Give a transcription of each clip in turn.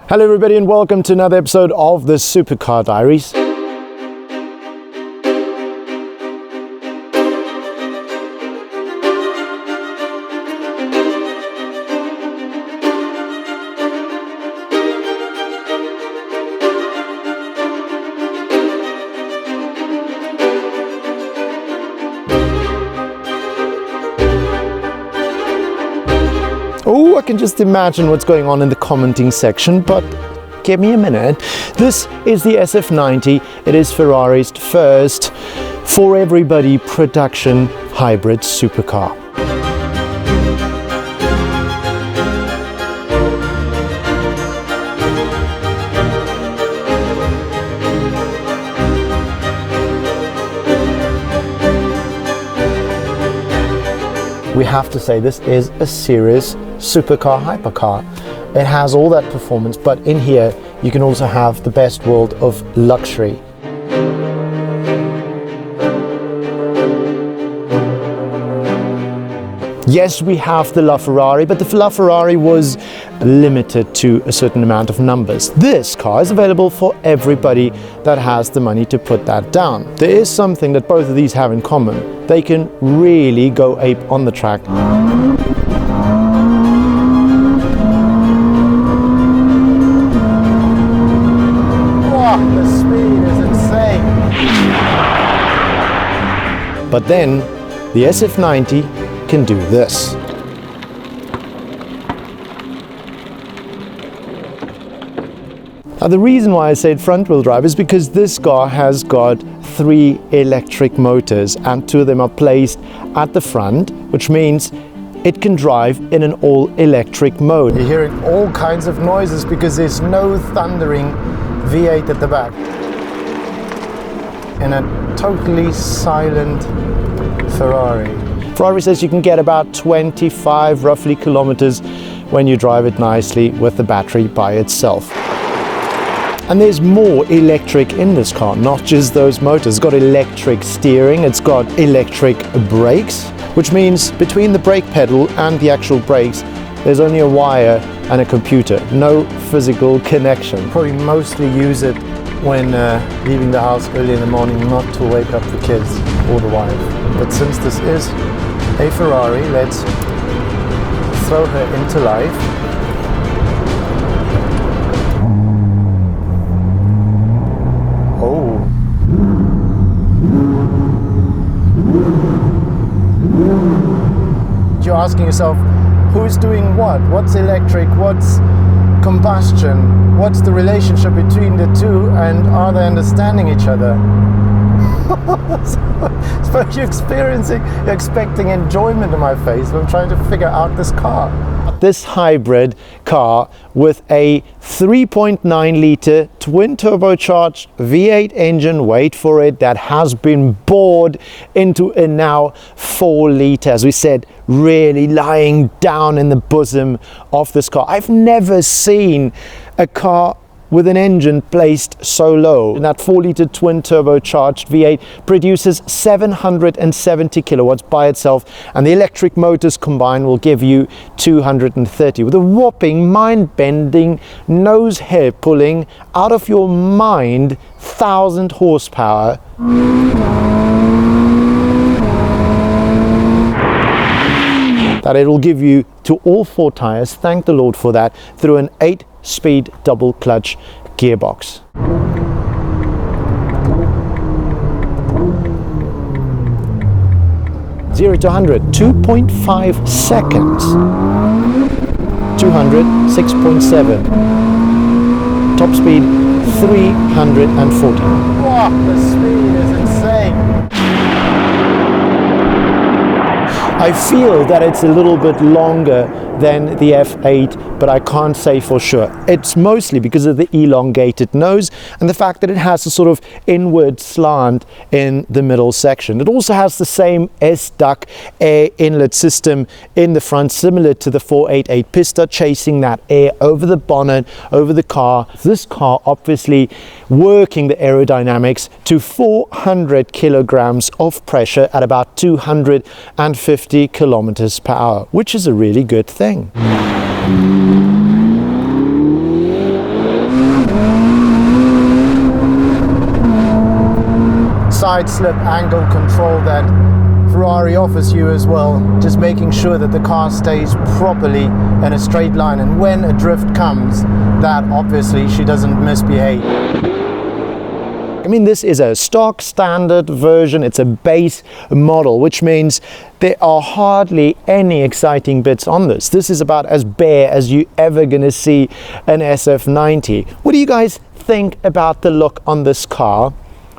Hello everybody and welcome to another episode of the Supercar Diaries. Oh, I can just imagine what's going on in the commenting section, but give me a minute. This is the SF90. It is Ferrari's first for everybody production hybrid supercar. We have to say this is a serious supercar hypercar. It has all that performance, but in here you can also have the best world of luxury. Yes, we have the LaFerrari, but the LaFerrari was limited to a certain amount of numbers. This car is available for everybody that has the money to put that down. There is something that both of these have in common. They can really go ape on the track. The speed is insane. But then the SF90 can do this. Now the reason why I said front wheel drive is because this car has got 3 electric motors and 2 of them are placed at the front, which means it can drive in an all electric mode. You're hearing all kinds of noises because there's no thundering V8 at the back. In a totally silent Ferrari. Ferrari says you can get about 25 roughly kilometers when you drive it nicely with the battery by itself. And there's more electric in this car, not just those motors. It's got electric steering, it's got electric brakes, which means between the brake pedal and the actual brakes, there's only a wire and a computer, no physical connection. Probably mostly use it when leaving the house early in the morning, not to wake up the kids or the wife. But since this is a Ferrari, let's throw her into life. Oh. You're asking yourself, who's doing what? What's electric? What's combustion? What's the relationship between the two, and are they understanding each other? So you're expecting enjoyment in my face when I'm trying to figure out this car. This hybrid car with a 3.9 litre twin turbocharged V8 engine, wait for it, that has been bored into a now 4 litre, as we said, really lying down in the bosom of this car. I've never seen a car with an engine placed so low. And that 4 litre twin turbocharged V8 produces 770 kilowatts by itself, and the electric motors combined will give you 230 with a whopping, mind-bending, nose hair pulling, out of your mind 1,000 horsepower. That it will give you to all 4 tires, thank the Lord for that, through an 8-speed double clutch gearbox. Zero to 100, 2.5 seconds. 200, 6.7. Top speed, 340. Wow, the speed is insane. I feel that it's a little bit longer than the F8, but I can't say for sure. It's mostly because of the elongated nose and the fact that it has a sort of inward slant in the middle section. It also has the same S-duct air inlet system in the front, similar to the 488 Pista, chasing that air over the bonnet, over the car. This car obviously working the aerodynamics to 400 kilograms of pressure at about 250 kilometers per hour, which is a really good thing. side slip angle control that Ferrari offers you as well, just making sure that the car stays properly in a straight line, and when a drift comes, that obviously she doesn't misbehave. I mean, this is a stock standard version, it's a base model, which means there are hardly any exciting bits on this. This is about as bare as you're ever gonna see an SF90. What do you guys think about the look on this car?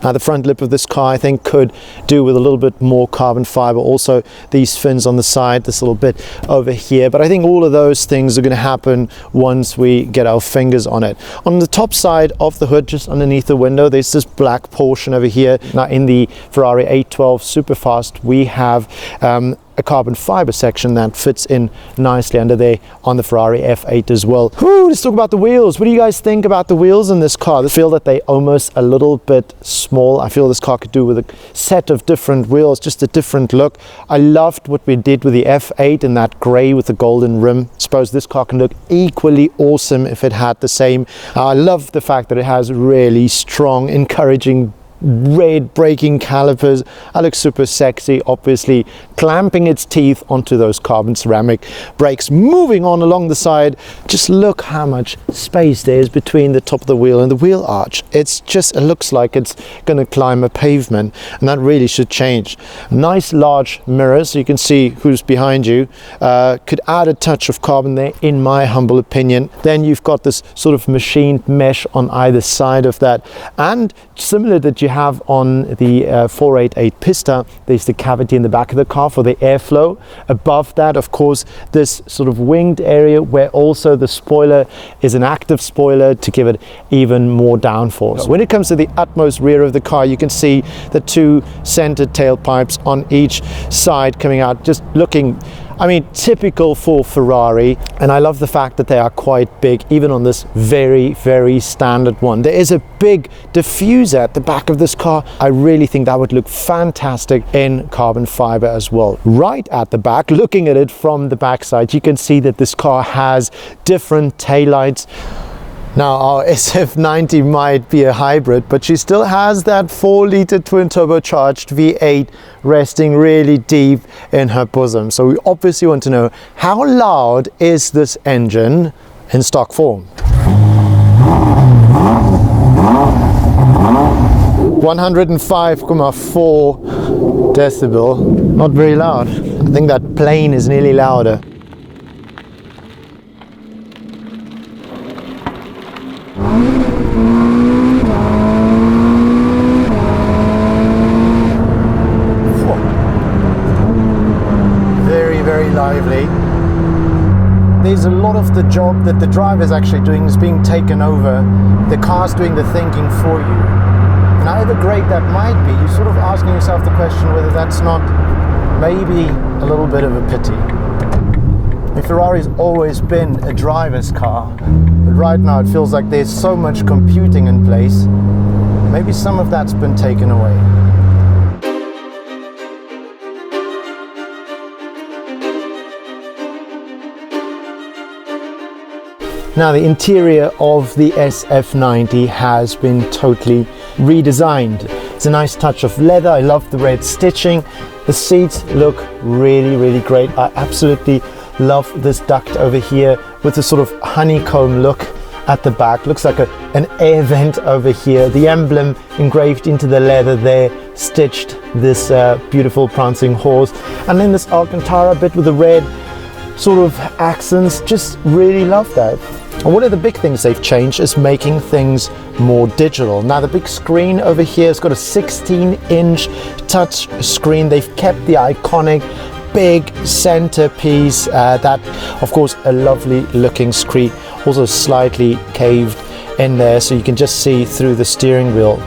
The front lip of this car, I think, could do with a little bit more carbon fiber. Also, these fins on the side, this little bit over here. But I think all of those things are going to happen once we get our fingers on it. On the top side of the hood, just underneath the window, there's this black portion over here. Now, in the Ferrari 812 Superfast, we have a carbon fiber section that fits in nicely under there on the Ferrari F8 as well. Whew, let's talk about the wheels. What do you guys think about the wheels in this car? I feel that they almost a little bit small. I feel this car could do with a set of different wheels, just a different look. I loved what we did with the F8 in that grey with the golden rim. I suppose this car can look equally awesome if it had the same. I love the fact that it has really strong, encouraging red braking calipers. That looks super sexy, obviously clamping its teeth onto those carbon ceramic brakes. Moving on along the side, just look how much space there is between the top of the wheel and the wheel arch. It's just, it looks like it's going to climb a pavement, and that really should change. Nice large mirrors so you can see who's behind you. Could add a touch of carbon there, in my humble opinion. Then you've got this sort of machined mesh on either side of that, and similar that you have on the 488 Pista, there's the cavity in the back of the car for the airflow. Above that, of course, this sort of winged area where also the spoiler is an active spoiler to give it even more downforce. When it comes to the utmost rear of the car, you can see the two centered tailpipes on each side coming out, just looking, I mean, typical for Ferrari. And I love the fact that they are quite big, even on this very, very standard one. There is a big diffuser at the back of this car. I really think that would look fantastic in carbon fiber as well. Right at the back, looking at it from the backside, you can see that this car has different taillights. Now, our SF90 might be a hybrid, but she still has that 4-litre twin turbocharged V8 resting really deep in her bosom. So we obviously want to know, how loud is this engine in stock form? 105.4 decibel, not very loud. I think that plane is nearly louder. Very lively. There's a lot of the job that the driver is actually doing is being taken over. The car's doing the thinking for you. And however great that might be, you're sort of asking yourself the question whether that's not maybe a little bit of a pity. The Ferrari's always been a driver's car, but right now it feels like there's so much computing in place. Maybe some of that's been taken away. Now, the interior of the SF90 has been totally redesigned. It's a nice touch of leather. I love the red stitching. The seats look really, really great. I absolutely love this duct over here with the sort of honeycomb look at the back. Looks like an air vent over here. The emblem engraved into the leather there, stitched this beautiful prancing horse. And then this Alcantara bit with the red sort of accents. Just really love that. And one of the big things they've changed is making things more digital. Now, the big screen over here has got a 16-inch touch screen. They've kept the iconic big centerpiece. That, of course, a lovely looking screen. Also slightly caved in there, so you can just see through the steering wheel.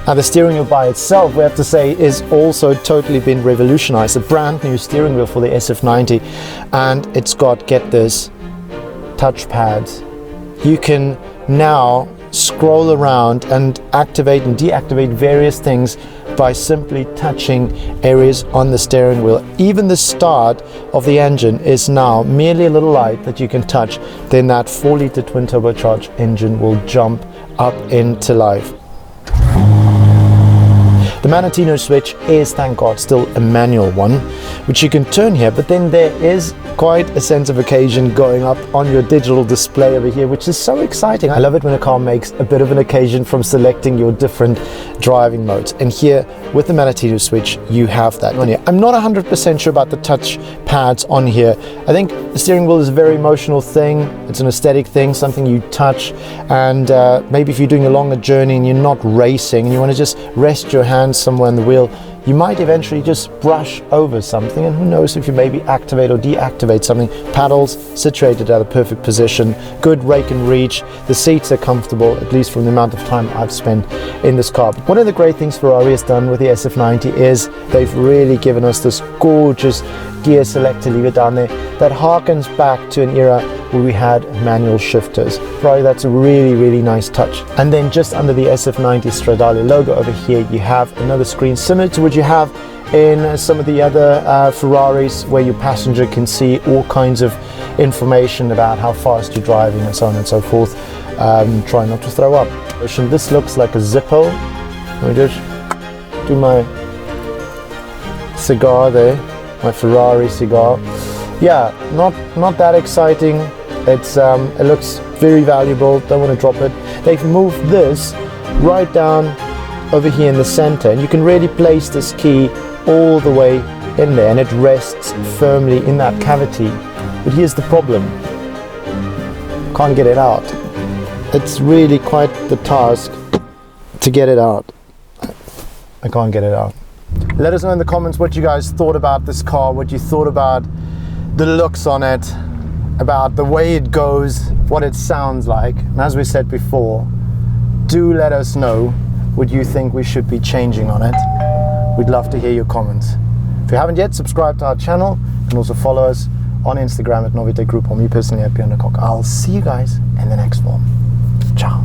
Now, the steering wheel by itself, we have to say, is also totally been revolutionized. A brand new steering wheel for the SF90, and it's got, get this, touch pads. You can now scroll around and activate and deactivate various things by simply touching areas on the steering wheel. Even the start of the engine is now merely a little light that you can touch. Then that 4-litre twin turbocharged engine will jump up into life. The Manettino switch is, thank God, still a manual one, which you can turn here, but then there is quite a sense of occasion going up on your digital display over here, which is so exciting. I love it when a car makes a bit of an occasion from selecting your different driving modes. And here with the Manettino switch, you have that on here. I'm not 100% sure about the touch pads on here. I think the steering wheel is a very emotional thing. It's an aesthetic thing, something you touch. And maybe if you're doing a longer journey and you're not racing and you want to just rest your hands somewhere on the wheel, you might eventually just brush over something, and who knows if you maybe activate or deactivate something. Paddles situated at a perfect position, good rake and reach. The seats are comfortable, at least from the amount of time I've spent in this car. One of the great things Ferrari has done with the SF90 is they've really given us this gorgeous gear selector lever down there that harkens back to an era where we had manual shifters. Ferrari, that's a really, really nice touch. And then just under the SF90 Stradale logo over here, you have another screen similar to what you have in some of the other Ferraris, where your passenger can see all kinds of information about how fast you're driving and so on and so forth. Try not to throw up. This looks like a Zippo. Let me just do my cigar there, my Ferrari cigar. Yeah, not that exciting. It's it looks very valuable. Don't want to drop it. They've moved this right down over here in the center, and you can really place this key all the way in there, and it rests firmly in that cavity. But here's the problem: can't get it out. It's really quite the task to get it out. I can't get it out. Let us know in the comments what you guys thought about this car, what you thought about the looks on it, about the way it goes, what it sounds like. And as we said before, do let us know what you think we should be changing on it. We'd love to hear your comments. If you haven't yet, subscribe to our channel and also follow us on Instagram at Novitec Group, or me personally at Björn de Kock. I'll see you guys in the next one. Ciao.